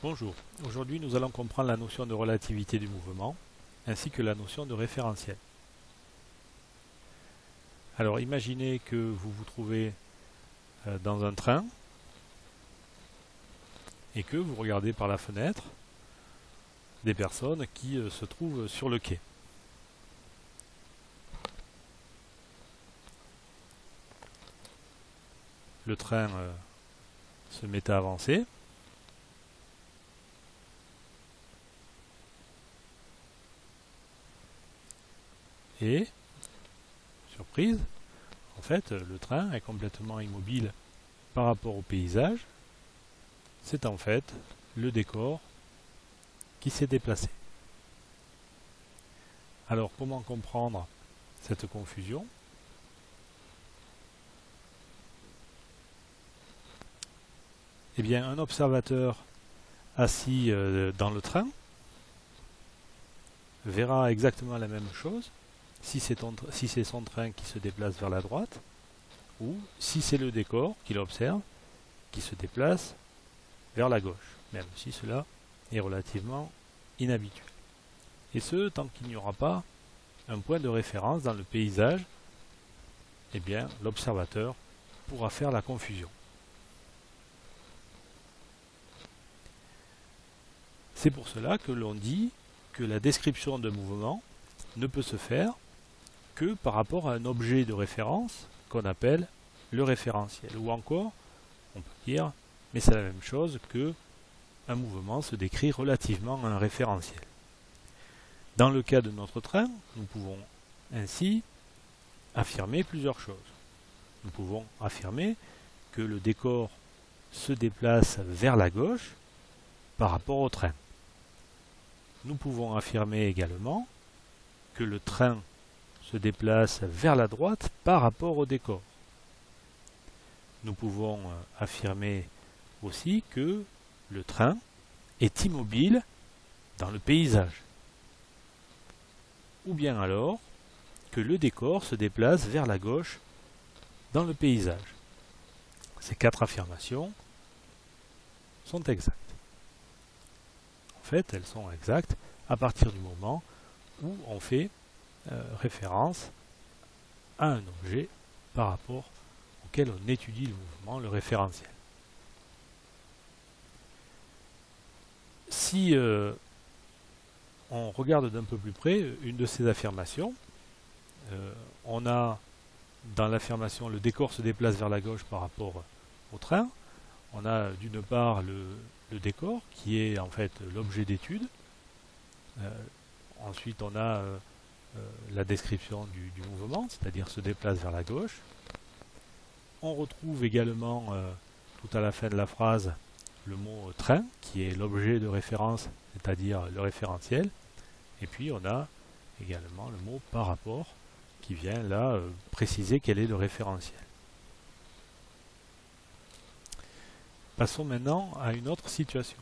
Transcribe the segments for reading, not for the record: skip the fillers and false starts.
Bonjour, aujourd'hui nous allons comprendre la notion de relativité du mouvement ainsi que la notion de référentiel. Alors imaginez que vous vous trouvez dans un train et que vous regardez par la fenêtre des personnes qui se trouvent sur le quai. Le train se met à avancer. Et, surprise, en fait, le train est complètement immobile par rapport au paysage. C'est en fait le décor qui s'est déplacé. Alors, comment comprendre cette confusion? Eh bien, un observateur assis dans le train verra exactement la même chose si c'est son train qui se déplace vers la droite ou si c'est le décor qu'il observe qui se déplace vers la gauche, même si cela est relativement inhabituel. Et ce, tant qu'il n'y aura pas un point de référence dans le paysage, eh bien, l'observateur pourra faire la confusion. C'est pour cela que l'on dit que la description d'un mouvement ne peut se faire que par rapport à un objet de référence qu'on appelle le référentiel. Ou encore, on peut dire, mais c'est la même chose que un mouvement se décrit relativement à un référentiel. Dans le cas de notre train, nous pouvons ainsi affirmer plusieurs choses. Nous pouvons affirmer que le décor se déplace vers la gauche par rapport au train. Nous pouvons affirmer également que le train se déplace vers la droite par rapport au décor. Nous pouvons affirmer aussi que le train est immobile dans le paysage. Ou bien alors que le décor se déplace vers la gauche dans le paysage. Ces quatre affirmations sont exactes. En fait, elles sont exactes à partir du moment où on fait référence à un objet par rapport auquel on étudie le mouvement, le référentiel. Si on regarde d'un peu plus près une de ces affirmations, on a dans l'affirmation le décor se déplace vers la gauche par rapport au train. On a d'une part le décor qui est en fait l'objet d'étude. Ensuite on a la description du mouvement, c'est-à-dire se déplace vers la gauche. On retrouve également tout à la fin de la phrase le mot train qui est l'objet de référence, c'est-à-dire le référentiel. Et puis on a également le mot par rapport qui vient là préciser quel est le référentiel. Passons maintenant à une autre situation.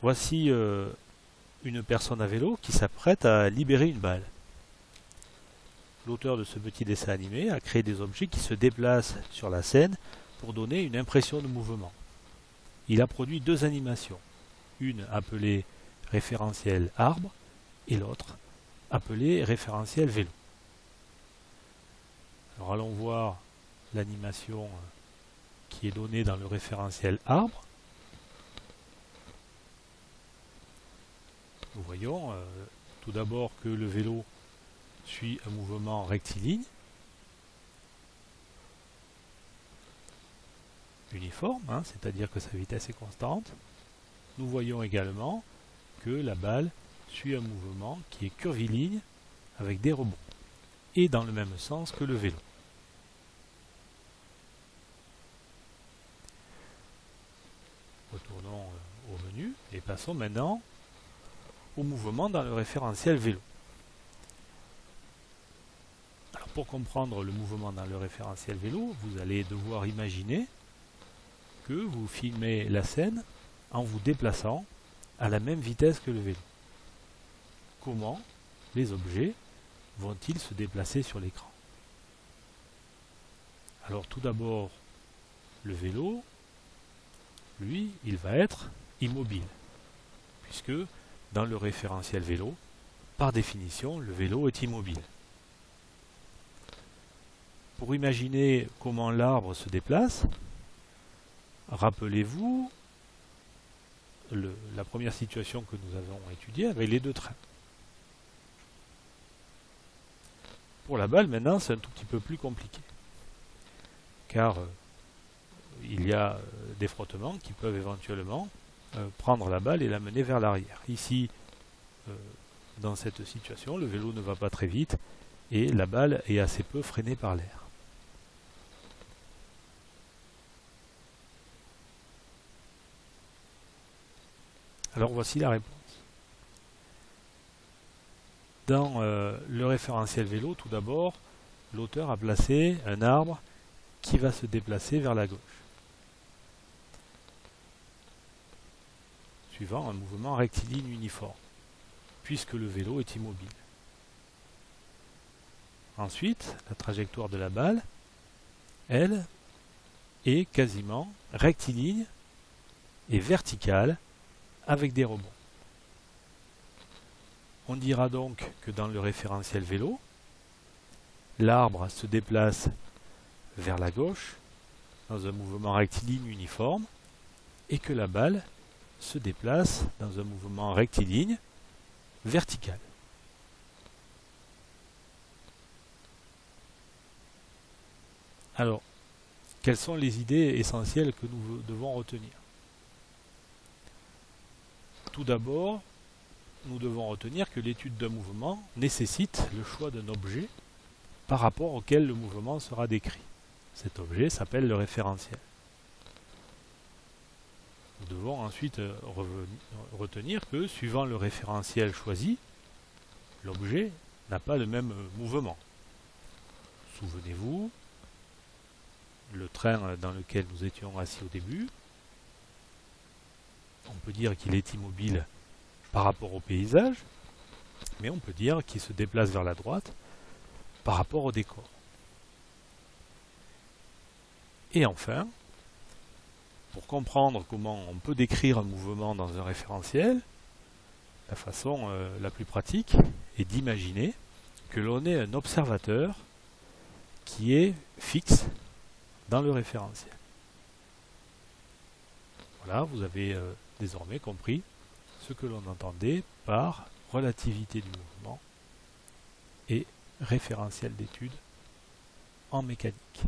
Voici une personne à vélo qui s'apprête à libérer une balle. L'auteur de ce petit dessin animé a créé des objets qui se déplacent sur la scène pour donner une impression de mouvement. Il a produit deux animations, une appelée référentiel arbre et l'autre appelée référentiel vélo. Alors allons voir l'animation qui est donnée dans le référentiel arbre. Nous voyons tout d'abord que le vélo suit un mouvement rectiligne, uniforme, c'est-à-dire que sa vitesse est constante. Nous voyons également que la balle suit un mouvement qui est curviligne avec des rebonds et dans le même sens que le vélo. Retournons au menu et passons maintenant au mouvement dans le référentiel vélo. Alors pour comprendre le mouvement dans le référentiel vélo, vous allez devoir imaginer que vous filmez la scène en vous déplaçant à la même vitesse que le vélo. Comment les objets vont-ils se déplacer sur l'écran? Alors tout d'abord, le vélo, lui, il va être immobile, puisque dans le référentiel vélo, par définition, le vélo est immobile. Pour imaginer comment l'arbre se déplace, rappelez-vous la première situation que nous avons étudiée avec les deux trains. Pour la balle, maintenant, c'est un tout petit peu plus compliqué, car il y a des frottements qui peuvent éventuellement prendre la balle et la mener vers l'arrière. Ici, dans cette situation, le vélo ne va pas très vite et la balle est assez peu freinée par l'air. Alors voici la réponse. Dans le référentiel vélo, tout d'abord, l'auteur a placé un arbre qui va se déplacer vers la gauche, suivant un mouvement rectiligne uniforme, puisque le vélo est immobile. Ensuite, la trajectoire de la balle, elle, est quasiment rectiligne et verticale avec des rebonds. On dira donc que dans le référentiel vélo, l'arbre se déplace vers la gauche dans un mouvement rectiligne uniforme et que la balle se déplace dans un mouvement rectiligne vertical. Alors, quelles sont les idées essentielles que nous devons retenir? Tout d'abord, nous devons retenir que l'étude d'un mouvement nécessite le choix d'un objet par rapport auquel le mouvement sera décrit. Cet objet s'appelle le référentiel. Nous devons ensuite retenir que, suivant le référentiel choisi, l'objet n'a pas le même mouvement. Souvenez-vous, le train dans lequel nous étions assis au début, on peut dire qu'il est immobile par rapport au paysage, mais on peut dire qu'il se déplace vers la droite par rapport au décor. Et enfin, pour comprendre comment on peut décrire un mouvement dans un référentiel, la façon la plus pratique est d'imaginer que l'on est un observateur qui est fixe dans le référentiel. Voilà, vous avez désormais compris ce que l'on entendait par relativité du mouvement et référentiel d'étude en mécanique.